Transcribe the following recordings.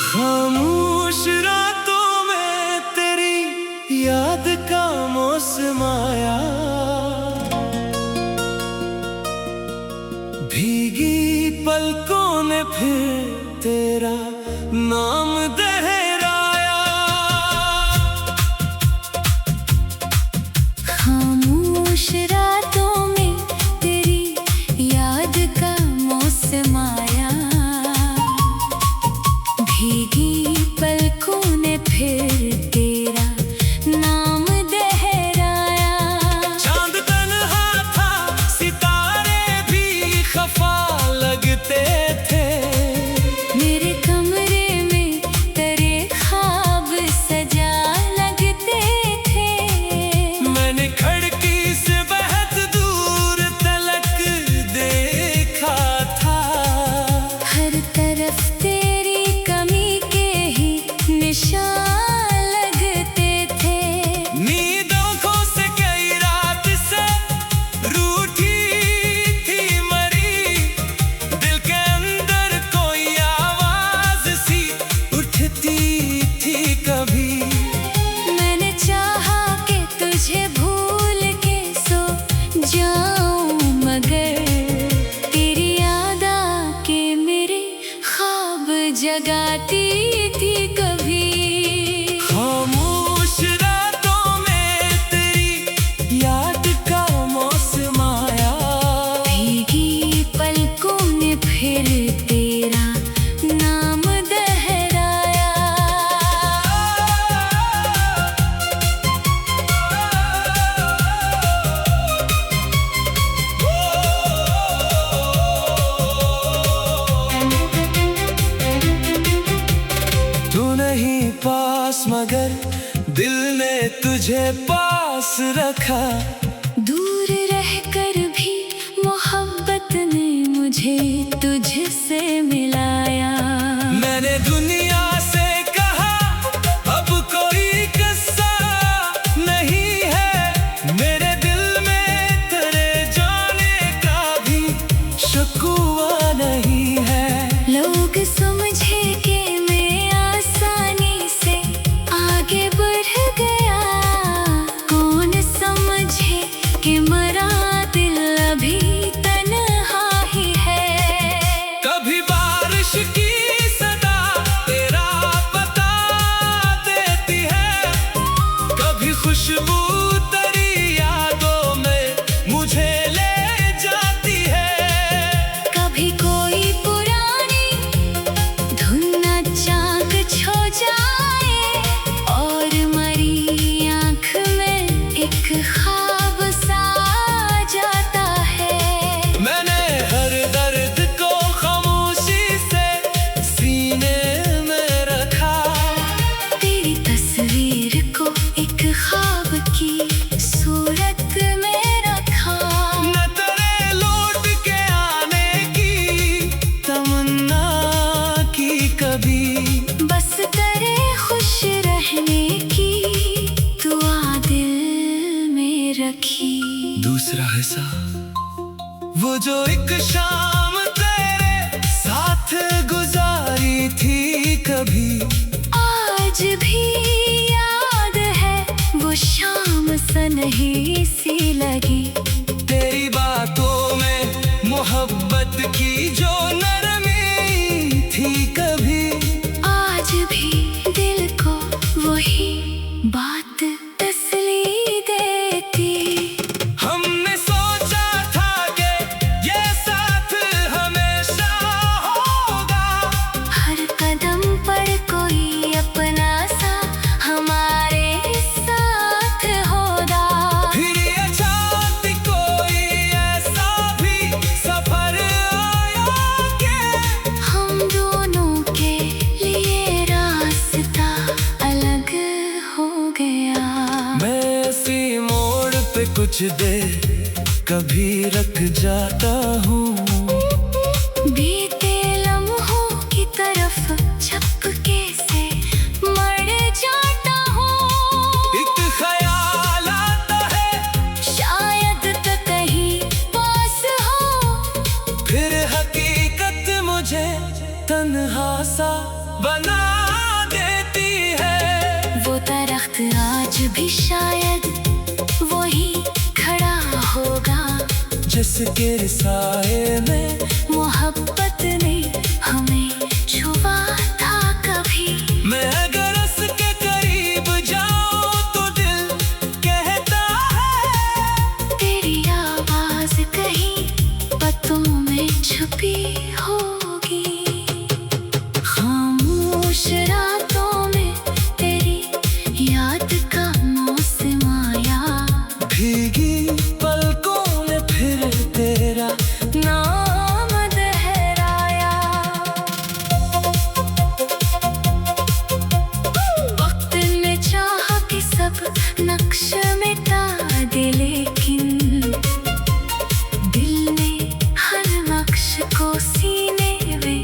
खामोश रातों में तेरी याद का मौसम आया, भीगी पलकों ने फिर तेरा नाम दोहराया। खामोश रातों में तेरी याद का मौसम आया, भीगी पलकों ने फिर तेरा नाम दोहराया। चांद तन्हा था, सितारे भी खफा लगते थे, मेरे कमरे में तेरे ख्वाब सजा लगते थे। मैंने खिड़की से बहुत दूर तलक देखा था, हर तरफ तेरी कमी के ही निशान लगते थे। नींदों को से कई रात से रूठी थी मरी, दिल के अंदर कोई आवाज सी उठती थी कभी। मैंने चाहा कि तुझे भूल के सो जाऊं, मगर तेरी याद आके मेरे ख्वाब जगाती थी कभी। खामोश रातों में तेरी याद का मौसम आया, भीगी पलकों ने फिर तेरा नाम दोहराया। तू नहीं पास मगर दिल ने तुझे पास रखा, दूर रहकर भी मोहब्बत ने मुझे तुझसे मिलाया। मैंने दुनिया से कहा अब कोई किस्सा नहीं है, मेरे दिल में तेरे जाने का भी शिकवा नहीं है। लोग समझे कि मैं आसानी से आगे बढ़ गया, कौन समझे कि मरा दिल अभी तन्हा ही है। कभी बारिश की सदा तेरा बता देती है, कभी खुशबू तेरी यादों में मुझे ले जाती है। कभी कोई पुरानी धुन चाक छो जाए, और मरी आँख में एक ख्वाब सा जाता है। मैंने हर दर्द को खामोशी से सीने में रखा, तेरी तस्वीर को एक ख्वाब की सूरत में रखा। न तेरे लौट के आने की तमन्ना की कभी, बस तेरे खुश रहने की दुआ दिल में रखी। दूसरा हिस्सा वो जो एक शाम तेरे साथ गुजारी थी कभी, आज भी याद है वो शाम सनही सी लगी। तेरी बातों में मोहब्बत की जो नरमी थी कभी, आज भी दिल को वही बात तसल्ली देती। हमने सोचा था कि ये साथ हमेशा होगा, हर कदम पर कोई अपना सा हमारे साथ होगा। फिर ये छाती को कुछ देर कभी रख जाता हूँ। बीते लम्हों की तरफ झपके से मर जाता हूँ। एक ख्याल आता है शायद तो कहीं पास हो, फिर हकीकत मुझे तन्हा सा बना देती है। वो दरख्त आज भी शायद वही खड़ा होगा, जिसके साए में मोहब्बत ने हमें छुआ था कभी। मैं अगर उसके करीब जाऊं तो दिल कहता है तेरी आवाज कहीं पत्तों में छुपी होगी। खामोश रातों में तेरी याद का मौसम आया, भीगी पलकों ने फिर तेरा नाम दोहराया। वक्त ने चाहा कि सब नक्श मिटा दे, लेकिन दिल ने हर नक्श को सीने में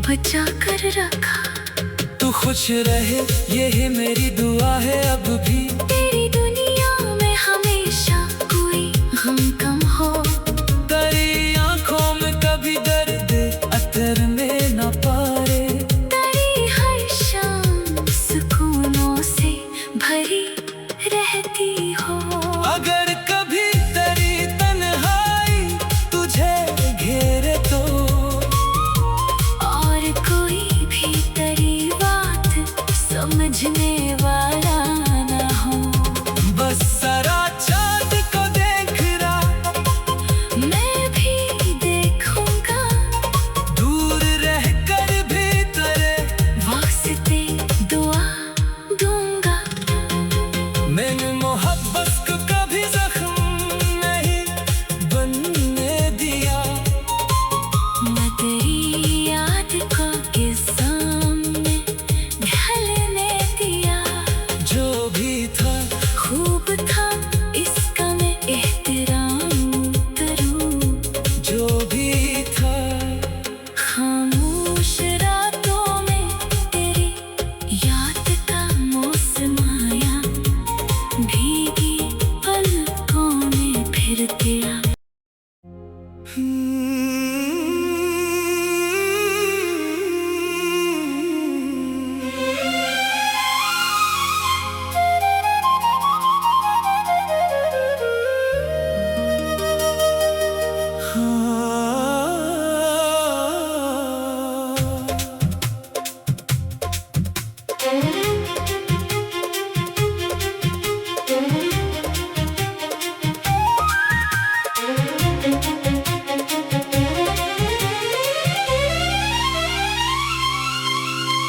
बचा कर रखा। तू खुश रहे यही मेरी दुआ है अब भी। तेरी दुनिया में हमेशा कोई गम कम हो, तेरी आंखों में कभी दर्द अतर में न पारे। तेरी हर शाम सुकूनों से भरी रहती हो। अगर कभी तेरी तन्हाई तुझे घेरे तो और कोई भी तेरी बात समझने वाला ना हो, बस सारा चाँद को देख रहा मैं भी देखूंगा। दूर रहकर भी तेरे वास्ते दुआ दूंगा। मैंने मोहब्बत को कभी जख्म नहीं बनने दिया। मैं तेरी याद को के सामने ढलने दिया। जो भी था खूब था इसका मैं एहतराम करूं। जो भी था खामोश रातों में तेरी याद का मौसम आया, भीगी पलकों में फिर तेरा।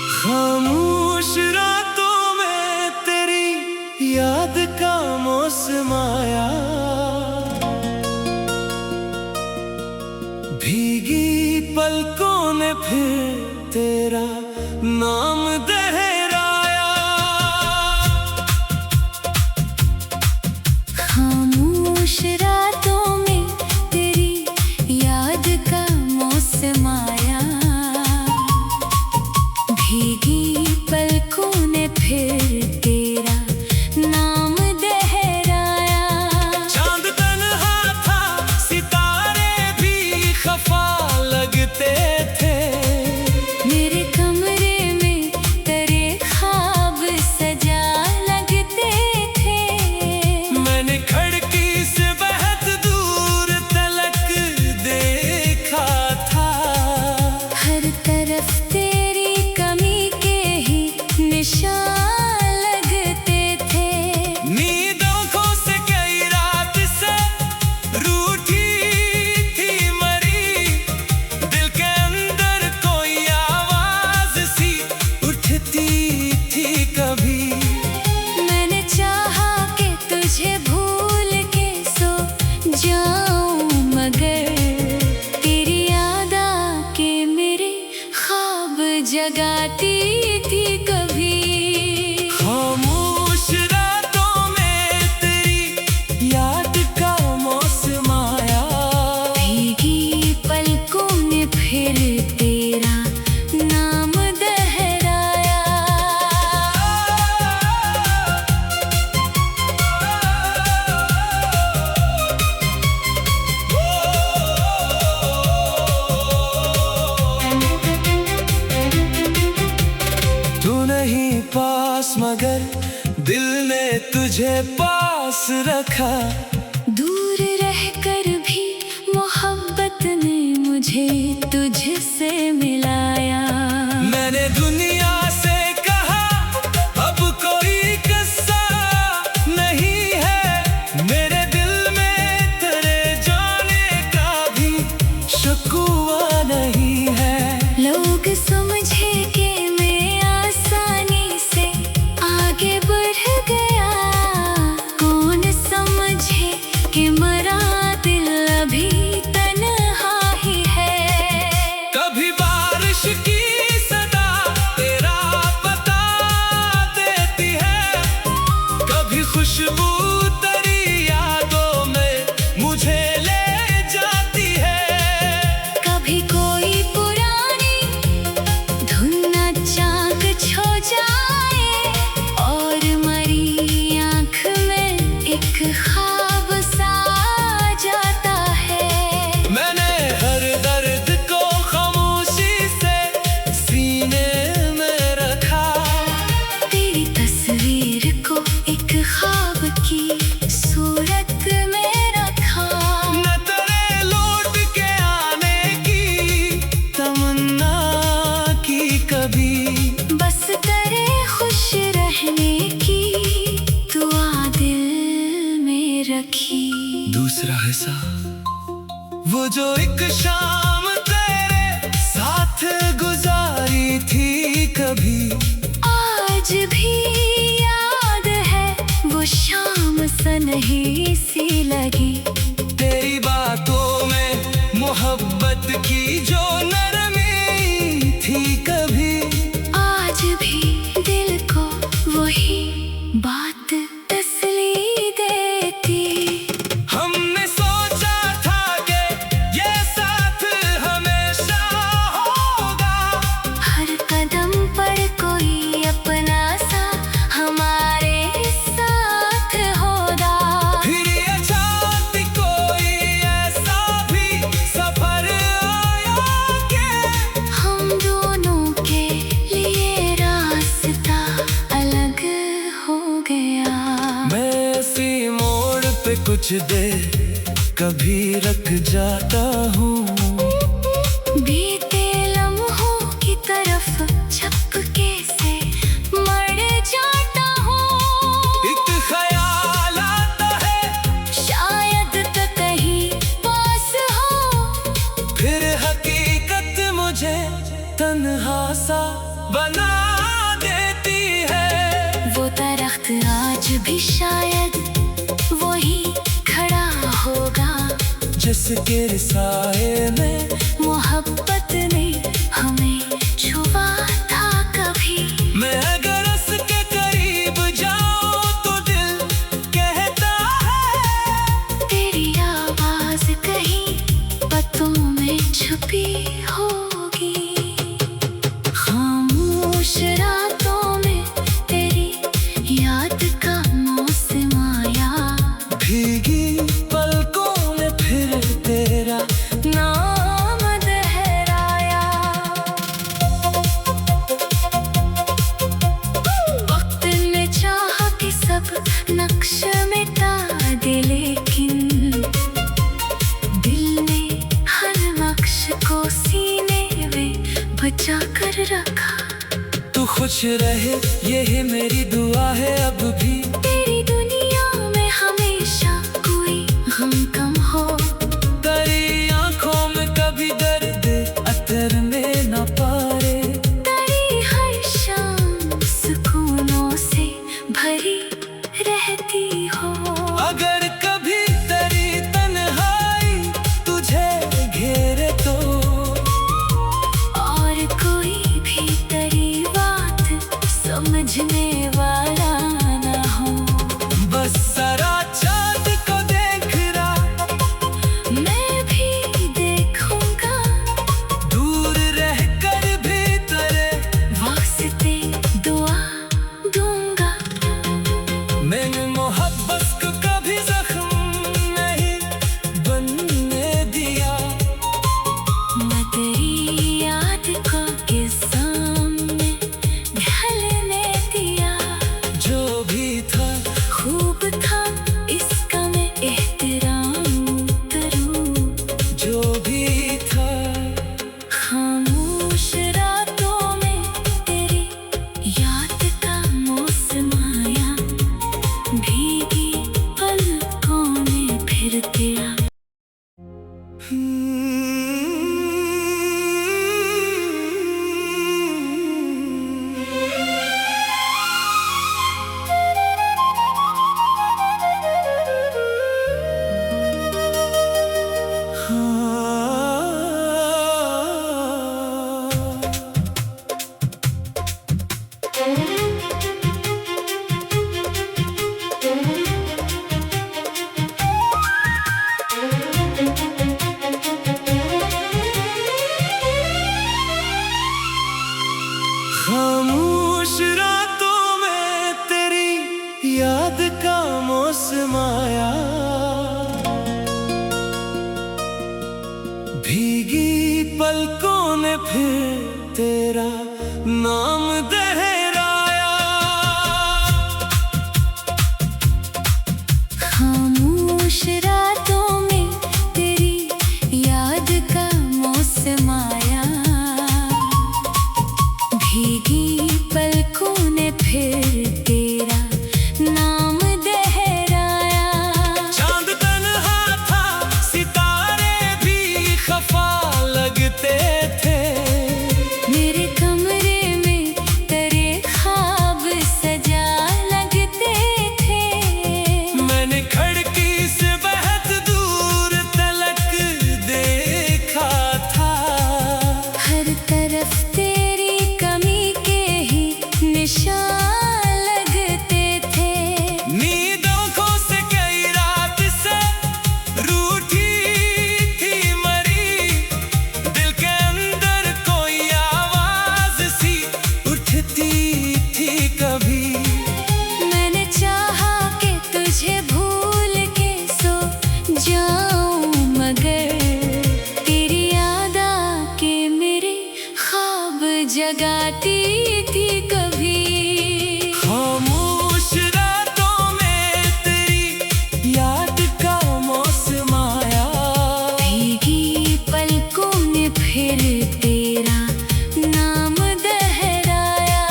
खामोश रातों में तेरी याद का मौसम आया, भीगी पलकों ने फिर तेरा नाम दोहराया। खामोश रातों में तेरी याद का मौसम आया, भीगी पलकों ने फिर तेरा नाम दोहराया। चांद तन्हा था सितारे भी खफा लगते थे। मेरे कमरे में तुझे पास रखा। दूर रहकर भी मोहब्बत ने मुझे तुझसे मिलाया। मैंने दुनिया से कहा अब कोई किस्सा नहीं है, मेरे दिल में तेरे जाने का भी शिकवा नहीं है। लोग समझे कि मैं आसानी से आगे बढ़ गया, कौन समझे कि मरा दिल अभी तन्हा ही है। कभी बारिश की सदा तेरा पता देती है, कभी खुशबू तेरी यादों में मुझे ले जाती है। कभी कोई पुरानी धुन अचानक छो जाए और मरी आँख में एक ख्वाब सा आ जाता है। मैंने हर दर्द को खामोशी से सीने में रखा। तेरी तस्वीर को एक ख्वाब की सूरत में रखा। न तेरे लौट के आने की तमन्ना की कभी, बस तेरे खुश रहने की दुआ दिल में रखी। दूसरा हिस्सा वो जो एक शाम तेरे साथ गुजारी थी कभी, आज भी याद है वो शाम सनही सी लगी। तेरी बातों में मोहब्बत की जो नरमी थी कभी, आज भी दिल को वही बात तसल्ली देती। हमने सोचा था कि ये साथ हमेशा होगा, हर कदम पर कोई अपना सा हमारे साथ होगा। फिर अचानक कोई ऐसा भी सफर आया कि हम दोनों के लिए रास्ता अलग हो गया। मैं इसी मोड़ पे कुछ देर कभी रख जाता हूँ। बीते लम्हों की तरफ झपके से मर जाता हूँ। एक ख्याल आता है शायद तो कहीं पास हो, फिर हकीकत मुझे तन्हा सा बना देती है। वो दरख्त आज भी शायद वही खड़ा होगा, जिसके साए में मोहब्बत ने हमें छुआ था कभी। मैं अगर उसके करीब जाऊं तो दिल कहता है तेरी आवाज कहीं पतों में छुपी होगी। खामोश रातों में तेरी याद का मौसम आया, भीगी पलकों में फिर तेरा नाम दोहराया। वक्त ने चाहा कि सब नक्श मिटा दे, लेकिन दिल ने हर नक्श को सीने में बचा कर रखा। तू खुश रहे यही मेरी दुआ है अब भी। तेरी दुनिया में हमेशा कोई गम कम हो, तेरी आंखों में कभी दर्द अतर में न पारे। तेरी हर शाम सुकूनों से भरी रहती हो। अगर कभी तेरी तन्हाई तुझे घेरे तो, और कोई भी तेरी बात समझने वाला ना हो। खामोश रातों में तेरी याद का मौसम आया, भीगी पलकों ने फिर तेरा नाम दोहराया। खामोश रातों में तेरी याद का मौसम आया, भीगी पलकों ने फिर तेरा नाम दोहराया। चांद तन्हा था, सितारे भी खफा लगते थे, मेरे कमरे में तेरे ख्वाब सजा लगते थे। मैंने खिड़की से बहुत दूर तलक देखा था, हर तरफ तेरी कमी के ही निशान लगते थे। नींदों को से कई रात से रूठी थी मरी, दिल के अंदर कोई आवाज सी उठती थी कभी। मैंने चाहा कि तुझे भूल के सो जाऊं, मगर तेरी याद आके मेरे ख्वाब जगाती थी कभी। खामोश रातों में तेरी याद का मौसम आया, भीगी पलकों ने फिर तेरा नाम दोहराया।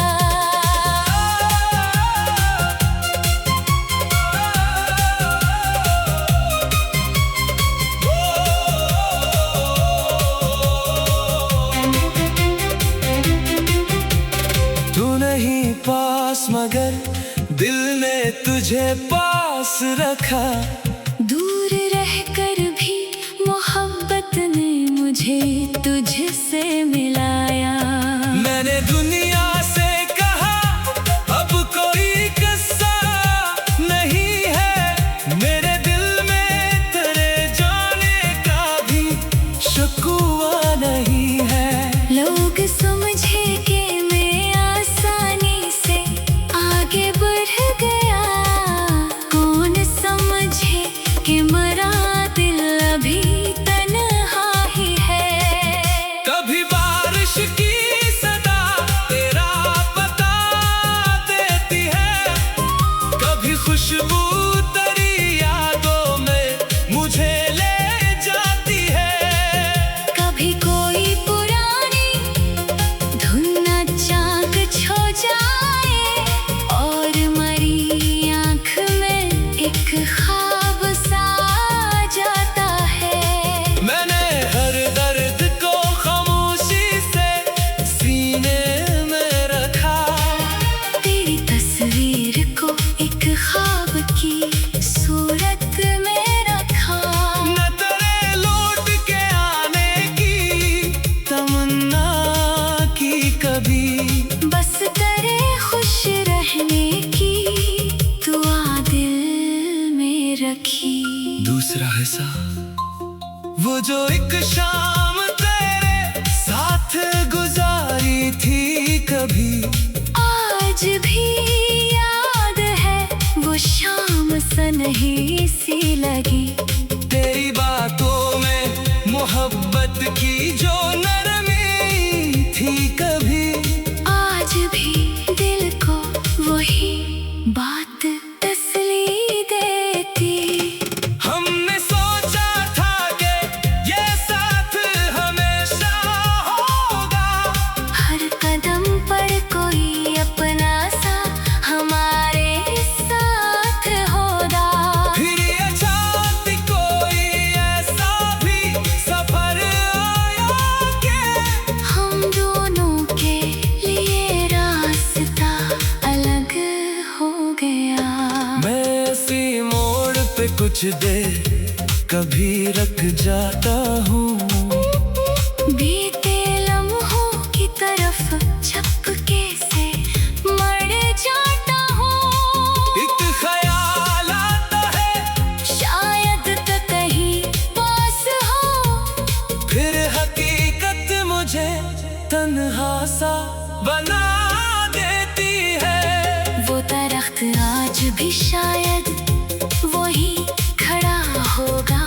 तू नहीं पास मगर दिल ने तुझे पास रखा, दूर रहकर भी मोहब्बत ने मुझे तुझसे मिलाया। मैंने दुनिया से कहा अब कोई किस्सा नहीं है, मेरे दिल में तेरे जाने का भी शिकवा नहीं है। लोग समझे कि मैं आसानी से आगे बढ़ गया, कौन समझे कि मरा दिल अभी तन्हा ही है। कभी बारिश की सदा तेरा बता देती है, कभी खुशबू तेरी यादों में मुझे ले जाती है। कभी कोई पुरानी धुन चाक छो जाए, और मरी आँख में एक ख्वाब सा जाता है। मैंने हर दर्द को खामोशी से सीने में रखा, तेरी तस्वीर को एक ख्वाब की सूरत में रखा। न तेरे लौट के आने की तमन्ना की कभी, बस तेरे खुश रहने की दुआ दिल में रखी। दूसरा हिस्सा वो जो एक शाम तेरे साथ गुजारी थी कभी, आज भी याद है वो शाम सनही सी लगी। तेरी बातों में मोहब्बत की जो नरमी थी कभी, आज भी दिल को वही बात तसल्ली देती। हमने सोचा था कि ये साथ हमेशा होगा, हर कदम पर कोई अपना सा हमारे साथ होगा। फिर ये चाहती कोई ऐसा भी सब कुछ देर कभी रख जाता हूँ। बीते लम्हों की तरफ झपके से मर जाता हूँ। एक ख्याल आता है शायद तो कहीं पास हो, फिर हकीकत मुझे तन्हा सा बना देती है। वो दरख्त आज भी शायद वही खड़ा होगा,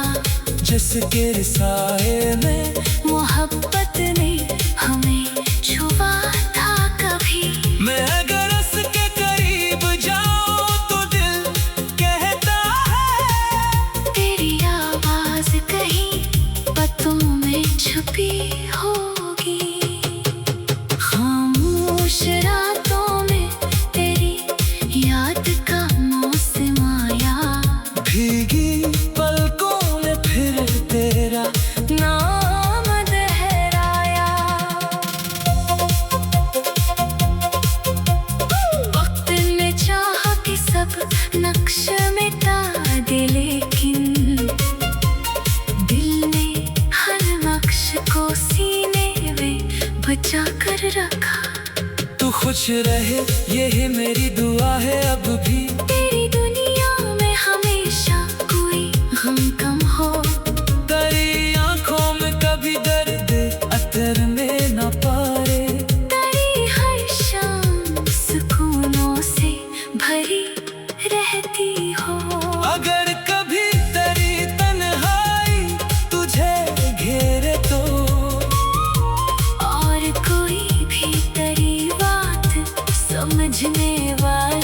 जिसके साए में मोहब्बत ने हमें छुआ था कभी। मैं अगर उसके करीब जाऊं तो दिल कहता है तेरी आवाज कहीं पतों में छुपी होगी। खामोश रातों में तेरी याद का मौसम आया, भीगी पलकों में फिर तेरा नाम दोहराया। वक्त ने चाहा कि सब नक्श मिटा दे, लेकिन दिल ने हर नक्श को सीने में बचा कर रखा। तू खुश रहे यही मेरी दुआ है अब भी। तेरी दुनिया में हमेशा कोई गम कम हो, तेरी आंखों में कभी दर्द अतर में न पाए। तेरी हर शाम सुकूनों से भरी रहती हो। अगर कभी तेरी तन्हाई तुझे घेरे तो और कोई भी तेरी बात समझने वाला